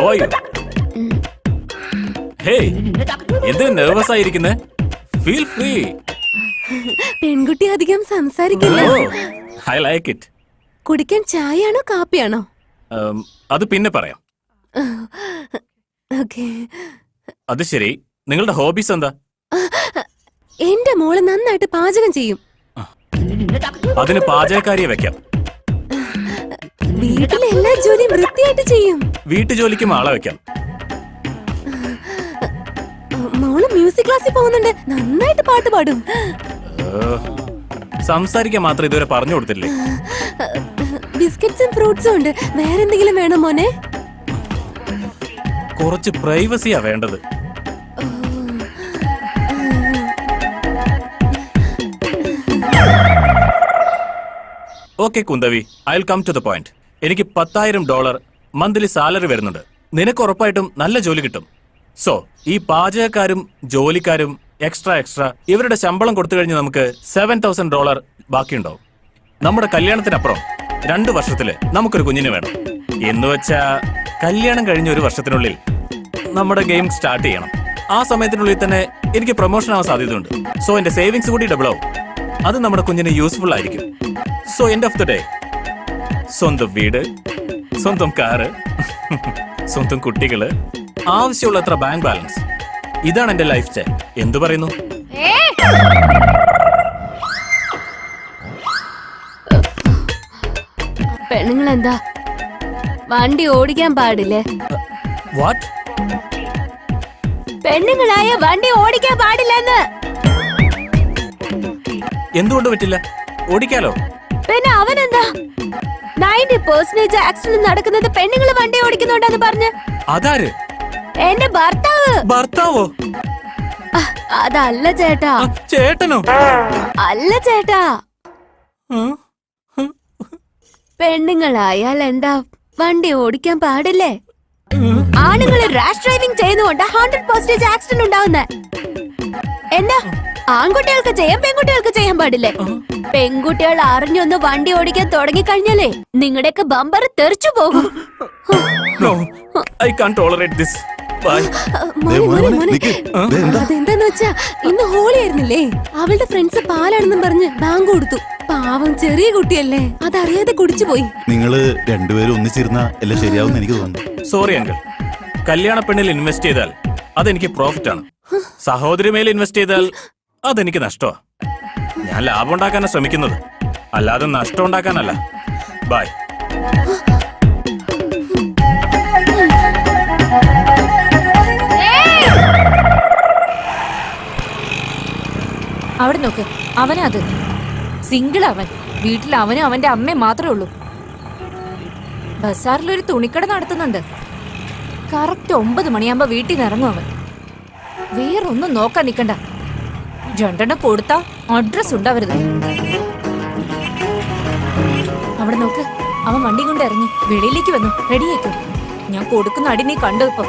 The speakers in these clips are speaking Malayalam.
How are you? Hey, എന്ത് നെർവസ് ആയിരിക്കുന്നേ? Feel free. പെൺകുട്ടി അധികം സംസാരിക്കില്ല. I like it. കുടിക്കാൻ ചായയാണോ കാപ്പിയാണോ? അത് പിന്നെ പറയാം. ഓക്കേ. അത് ശരി, നിങ്ങളുടെ ഹോബീസ് എന്താ? എന്റെ മോള് നന്നായിട്ട് പാചകം ചെയ്യും. അതിന് പാചകക്കാരിയെ വെക്കാം. വീട്ടിലെ എല്ലാ ജോലിയും വൃത്തിയായിട്ട് ചെയ്യും. വീട്ടുജോലിക്കും ആളെ വെക്കാം. മോള് മ്യൂസിക് ക്ലാസ്സിൽ പോകുന്നുണ്ട്, നന്നായിട്ട് പാട്ട് പാടും. സംസാരിക്കാൻ മാത്രം ഇതുവരെ പറഞ്ഞു കൊടുത്തില്ലേ? ബിസ്ക്കറ്റ്സും ഫ്രൂട്ട്സും ഉണ്ട്. വേറെന്തെങ്കിലും വേണോ മോനെ? കുറച്ച് പ്രൈവസിയാ വേണ്ടത്. Okay Kundavi, I will come to the point. എനിക്ക് $10,000 മന്ത്ലി സാലറി വരുന്നുണ്ട്. നിനക്ക് ഉറപ്പായിട്ടും നല്ല ജോലി കിട്ടും. സോ ഈ പാചകക്കാരും ജോലിക്കാരും എക്സ്ട്രാ ഇവരുടെ ശമ്പളം കൊടുത്തു കഴിഞ്ഞ് നമുക്ക് $7,000 ബാക്കിയുണ്ടാവും. നമ്മുടെ കല്യാണത്തിനപ്പുറം 2 വർഷത്തില് നമുക്കൊരു കുഞ്ഞിന് വേണം. എന്ന് വെച്ചാ കല്യാണം കഴിഞ്ഞ 1 വർഷത്തിനുള്ളിൽ നമ്മുടെ ഗെയിം സ്റ്റാർട്ട് ചെയ്യണം. ആ സമയത്തിനുള്ളിൽ തന്നെ എനിക്ക് പ്രൊമോഷൻ ആവാൻ സാധ്യതയുണ്ട്. സോ എന്റെ സേവിങ്സ് കൂടി ഡബിൾ ആവും. അത് നമ്മുടെ കുഞ്ഞിന് യൂസ്ഫുൾ ആയിരിക്കും. So end of the day സ്വന്തം വീട്, സ്വന്തം കാറ്, സ്വന്തം കുട്ടികള്, ആവശ്യമുള്ളത്ര ബാങ്ക് ബാലൻസ്. ഇതാണ് എന്റെ ലൈഫ് സ്റ്റൈൽ. എന്തു പറയുന്നു? പെണ്ണുങ്ങളെന്താ വണ്ടി ഓടിക്കാൻ പാടില്ലേ? വാട്ട്? പെണ്ണുങ്ങളായ വണ്ടി ഓടിക്കാൻ പാടില്ലെന്ന്. എന്തുകൊണ്ട് പറ്റില്ല? ഓടിക്കാലോ. പിന്നെ അവനെന്താ 90% ആക്സിഡന്റ് നടക്കുന്നത് പെണ്ണുങ്ങൾ വണ്ടി ഓടിക്കുന്നുണ്ടെന്ന് പറഞ്ഞ്? അതാര്? എന്റെ ഭർത്താവ്. ഭർത്താവോ? അതല്ല ചേട്ടാ. ചേട്ടനോ? അല്ല ചേട്ടാ. പെണ്ണുങ്ങളായാൽ എന്താ വണ്ടി ഓടിക്കാൻ പാടില്ലേ? ആണുങ്ങൾ റാഷ് ഡ്രൈവിംഗ് ചെയ്യുന്നതുകൊണ്ട് 100% ആക്സിഡന്റ് ഉണ്ടാവുന്നേ. എന്താ ആൺകുട്ടികൾക്ക് ചെയ്യാം, പെൺകുട്ടികൾക്ക് ചെയ്യാൻ പാടില്ലേ? പെൺകുട്ടികൾ അറിഞ്ഞൊന്ന് വണ്ടി ഓടിക്കാൻ തുടങ്ങിക്കഴിഞ്ഞാലേ നിങ്ങളുടെയൊക്കെ ബമ്പർ തെറിച്ചു പോകും. അതെന്താന്ന് വെച്ചാ ഇന്ന് ഹോളി ആയിരുന്നില്ലേ? അവളുടെ ഫ്രണ്ട്സ് പാലാണെന്നും പറഞ്ഞ് ബാങ്ക് കൊടുത്തു. പാവം ചെറിയ കുട്ടിയല്ലേ, അതറിയാതെ കുടിച്ചു പോയി. നിങ്ങള് രണ്ടുപേരും ഒന്നിച്ചിരുന്ന എല്ലാം ശരിയാവും എനിക്ക് തോന്നുന്നു. സോറി അങ്കിൾ, കല്യാണ പെണ്ണിൽ ഇൻവെസ്റ്റ് ചെയ്താൽ അതെനിക്ക് പ്രോഫിറ്റ് ആണ്. സഹോദരി മേൽ ഇൻവെസ്റ്റ് ചെയ്താൽ അതെനിക്ക് നഷ്ടമാ. ഞാൻ ലാഭം ഉണ്ടാക്കാനാ ശ്രമിക്കുന്നത്, അല്ലാതെ നഷ്ടം ഉണ്ടാക്കാനല്ല. ബൈ. അവിടെ നോക്ക്, അവനാ അത്. സിംഗിൾ അവൻ. വീട്ടിൽ അവനും അവന്റെ അമ്മയും മാത്രമേ ഉള്ളൂ. ബസാറിലൊരു തുണിക്കട നടത്തുന്നുണ്ട്. കറക്റ്റ് 9 മണിയാകുമ്പോ വീട്ടിൽ നിന്ന് ഇറങ്ങും അവൻ. വേറൊന്നും നോക്കാൻ നിക്കണ്ട. 2 കൊടുത്താ അഡ്രസ് ഉണ്ടാവരുത്. അവിടെ നോക്ക്, അവൻ വണ്ടി കൊണ്ട് ഇറങ്ങി വെളിയിലേക്ക് വന്നു. റെഡിയാക്കും. ഞാൻ കൊടുക്കുന്ന അടി നീ കണ്ടു. ഇപ്പൊ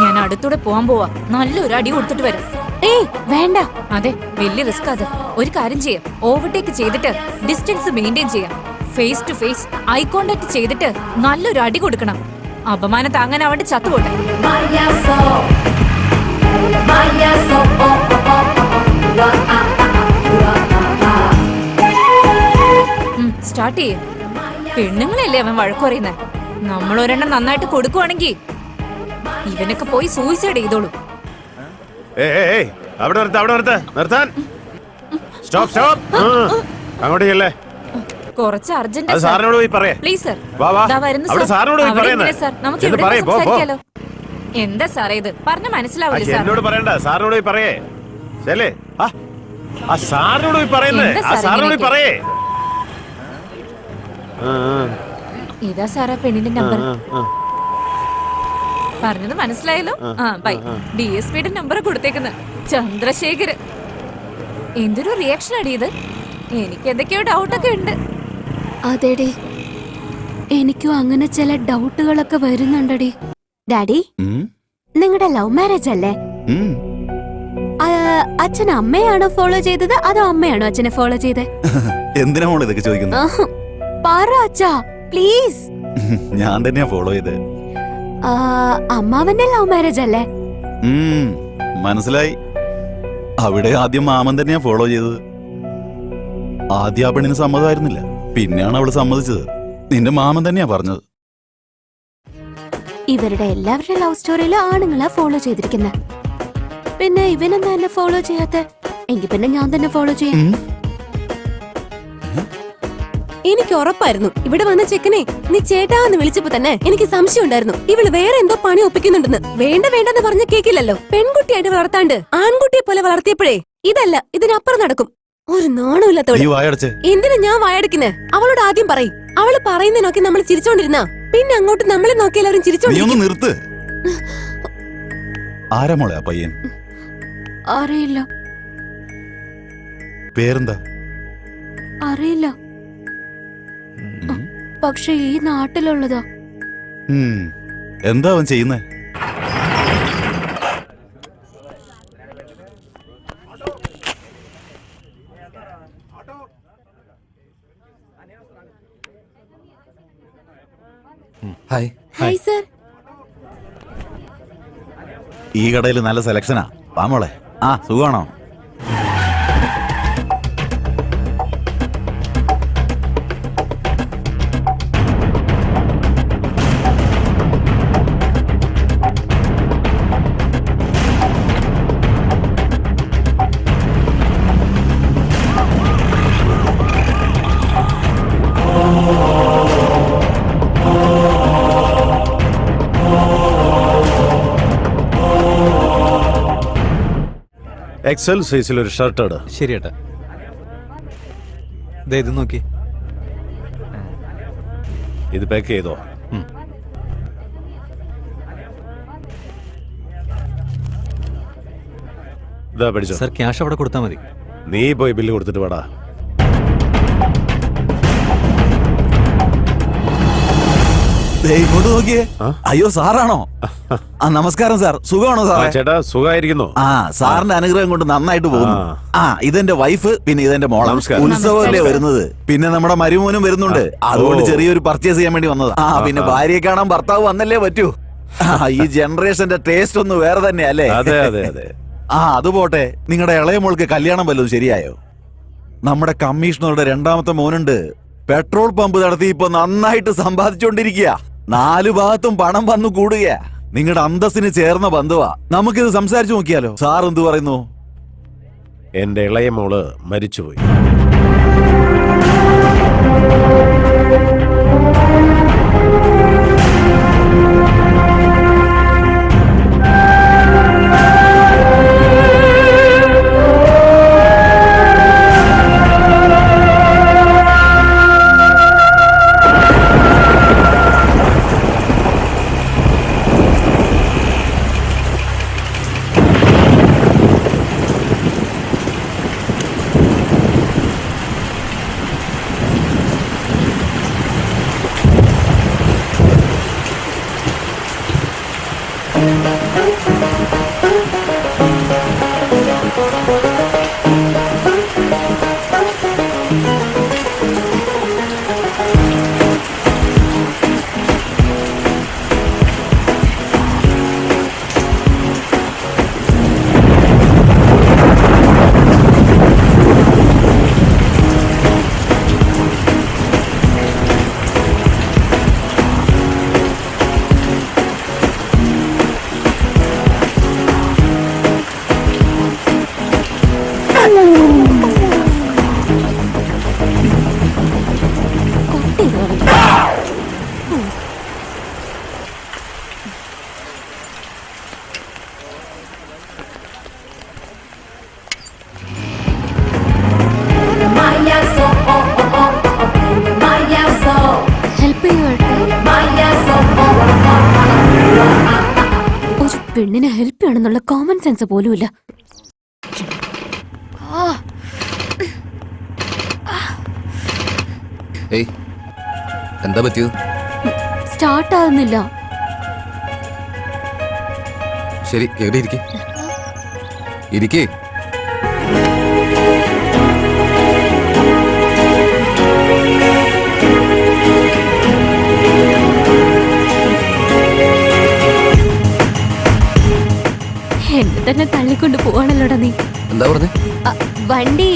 ഞാൻ അടുത്തൂടെ പോവാൻ പോവാ. നല്ലൊരു അടി കൊടുത്തിട്ട് വരാം. ഏയ് വേണ്ട. അതെ, വലിയ റിസ്ക് അത്. ഒരു കാര്യം ചെയ്യാം, ഓവർടേക്ക് ചെയ്തിട്ട് ഡിസ്റ്റൻസ് മെയിൻറ്റെയിൻ ചെയ്യാം. Face to face eye contact ചെയ്തിട്ട് നല്ലൊരു അടി കൊടുക്കണം. അപമാനം താങ്ങാൻ അവന്റെ ചത്തുപോട്ടെ. സ്റ്റാർട്ട് ചെയ്യ. പെണ്ണുങ്ങളല്ലേ അവൻ വഴക്കു പറയുന്നത്. നമ്മളൊരെണ്ണം നന്നായിട്ട് കൊടുക്കുവാണെങ്കിൽ ഇവനൊക്കെ പോയി സൂയിസൈഡ് ചെയ്തോളൂ. കുറച്ച് അർജന്റ്. Please sir. നമുക്ക് ഇവിടെ സംസാരിക്കാലോ. എന്താ സാറേ ഇത്? പറഞ്ഞ മനസ്സിലാവില്ല സാർ. എന്നോട് പറയണ്ട, സാറിനോട് പോയി പറയേ. ശരി, ആ സാറിനോട് പോയി പറയുന്നേ. ആ സാറിനോട് പറയേ. ഇതാ സാറാ പെണ്ണിന്റെ നമ്പർ. പറഞ്ഞത് മനസ്സിലായല്ലോ. ബൈ. DSPയുടെ നമ്പർ കൊടുത്തേക്കുന്നത് ചന്ദ്രശേഖര്. എന്തൊരു റിയാക്ഷൻ അടി ഇത്. എനിക്ക് എന്തൊക്കെയോ ഡൗട്ടൊക്കെ ഉണ്ട്. അതെടി, എനിക്കും അങ്ങനെ ചില ഡൗട്ടുകളൊക്കെ വരുന്നുണ്ടടി. ഡാഡി, ഉം, നിങ്ങളുടെ ലവ് മാരേജ് അല്ലേ? ഉം. ആ, അച്ഛൻ അമ്മയാണോ ഫോളോ ചെയ്തത് അതോ അമ്മയാണോ അച്ഛനെ ഫോളോ ചെയ്തത്? എന്തിനാ മോളെ ഇതൊക്കെ ചോദിക്കുന്നത്? ആഹ്, പറ അച്ഛാ പ്ലീസ്. ഞാൻ തന്നെയാ ഫോളോ ചെയ്തേ. അമ്മാവന്റെ ലവ് മാരേജ് അല്ലേ? ഉം, മനസ്സിലായി. അവിടെ ആദ്യം മാമൻ തന്നെയാ ഫോളോ ചെയ്തത്. ആദ്യം ആ പെണ്ണിന് സമ്മതമായിരുന്നില്ല, പിന്നെയാണ് അവള് സമ്മതിച്ചത്. നിന്റെ മാമൻ തന്നെയാ പറഞ്ഞത്. ഇവരുടെ എല്ലാവരുടെ ലവ് സ്റ്റോറിയിലും ആണുങ്ങളാ ഫോളോ ചെയ്തിരിക്കുന്നത്. പിന്നെ ഇവനെന്താ എന്നെ ഫോളോ ചെയ്യാത്ത? എങ്കിൽ പിന്നെ ഞാൻ തന്നെ ഫോളോ ചെയ്യാം. എനിക്ക് ഉറപ്പായിരുന്നു ഇവിടെ വന്ന ചെക്കനെ നീ ചേട്ടാന്ന് വിളിച്ചപ്പോ തന്നെ എനിക്ക് സംശയം ഉണ്ടായിരുന്നു ഇവള് വേറെ എന്തോ പണി ഒപ്പിക്കുന്നുണ്ടെന്ന്. വേണ്ട വേണ്ടെന്ന് പറഞ്ഞ കേക്കില്ലല്ലോ. പെൺകുട്ടിയായിട്ട് വളർത്താണ്ട് ആൺകുട്ടിയെ പോലെ വളർത്തിയപ്പോഴേ ഇതല്ല ഇതിനപ്പുറം നടക്കും. ഒരു നാണമില്ലാത്തവള്. നീ വായടച്ചേ. എന്തിനാ ഞാൻ വായടക്കുന്നേ? അവളോട് ആദ്യം പറയും. അവള് പറയുന്നതിനൊക്കെ നമ്മൾ ചിരിച്ചോണ്ടിരുന്ന പിന്നെ അങ്ങോട്ട് നമ്മളെ നോക്കി എല്ലാവരും നീ ഒന്ന് ചിരിച്ചോണ്ടിരിക്കും. നിർത്ത്. ആരാ മോളെ ആ പയ്യൻ? അറിയില്ല, പേരെന്താ? അറിയില്ല. പക്ഷെ ഈ നാട്ടിലുള്ളതാ. ഉം, എന്താ അവൻ ചെയ്യുന്നേ? ഹായ്. Hi sir. ഈ കടയിൽ നല്ല സെലക്ഷനാ. വാ മോളെ. ആ, സുഖമാണോ? എക്സൽ സൈസിൽ ഒരു ഷർട്ട് ഇട്. ശരി ഏട്ടാ. ദേ ഇത് നോക്കി. ഇത് പാക്ക് ചെയ്തോ. ഇതാ പഠിച്ചോ. സർ ക്യാഷ് അവിടെ കൊടുത്താൽ മതി. നീ പോയി ബില്ല് കൊടുത്തിട്ട് വേടാ. ദേ ഇങ്ങോട്ട് നോക്കിയേ. ആ? അയ്യോ, സാറാണോ? ആ, നമസ്കാരം സാർ. സുഖമാണോ ആ, സാറേ? ചേട്ടാ സുഖമായിരിക്കുന്നു. ആ, സാറിന്റെ അനുഗ്രഹം കൊണ്ട് നന്നായിട്ട് പോകുന്നു. ആ. ആ, ഇതെന്റെ വൈഫ്, പിന്നെ ഇതെന്റെ മോളെ. നമസ്കാരം. ഉത്സവമല്ലേ വരുന്നത്. പിന്നെ നമ്മുടെ മരുമോനും വരുന്നുണ്ട്. അതുകൊണ്ട് ഓ. ചെറിയൊരു പർച്ചേസ് ചെയ്യാൻ വേണ്ടി വന്നതാ. ആ, പിന്നെ ഭാര്യയെ കാണാൻ ഭർത്താവ് വന്നല്ലേ പറ്റൂ. ആ, ഈ ജനറേഷന്റെ ടേസ്റ്റ് ഒന്ന് വേറെ തന്നെയാ അല്ലേ? അതെ അതെ അതെ. ആ, അത് പോട്ടെ. നിങ്ങളുടെ ഇളയ മോൾക്ക് കല്യാണം വല്ലതും ശരിയായോ? നമ്മുടെ കമ്മീഷണറുടെ രണ്ടാമത്തെ മോനുണ്ട്. പെട്രോൾ പമ്പ് നടത്തി ഇപ്പൊ നന്നായിട്ട് സമ്പാദിച്ചോണ്ടിരിക്കുക. 4 ഭാഗത്തും പണം വന്നു കൂടുക. നിങ്ങളുടെ അന്തസ്സിന് ചേർന്ന ബന്ധുവാ. നമുക്കിത് സംസാരിച്ചു നോക്കിയാലോ? സാർ എന്തു പറയുന്നു? എന്റെ ഇളയ മോള് മരിച്ചുപോയി. ഹെൽപ്പ് ചെയ്യുവാട്ടെ. ഒരു പെണ്ണിനെ ഹെൽപ്പ് ചെയ്യണമെന്നുള്ള കോമൺ സെൻസ് പോലുമില്ല. ഏയ് എന്താ പറ്റിയത്? സ്റ്റാർട്ട് ആവുന്നില്ല. ശരി എവിടെ ഇരിക്കേ ഇരിക്കേ. എന്നെ തന്നെ തള്ളിക്കൊണ്ട് പോവാണല്ലോടാ നീ. എന്താ പറഞ്ഞേ? വണ്ടി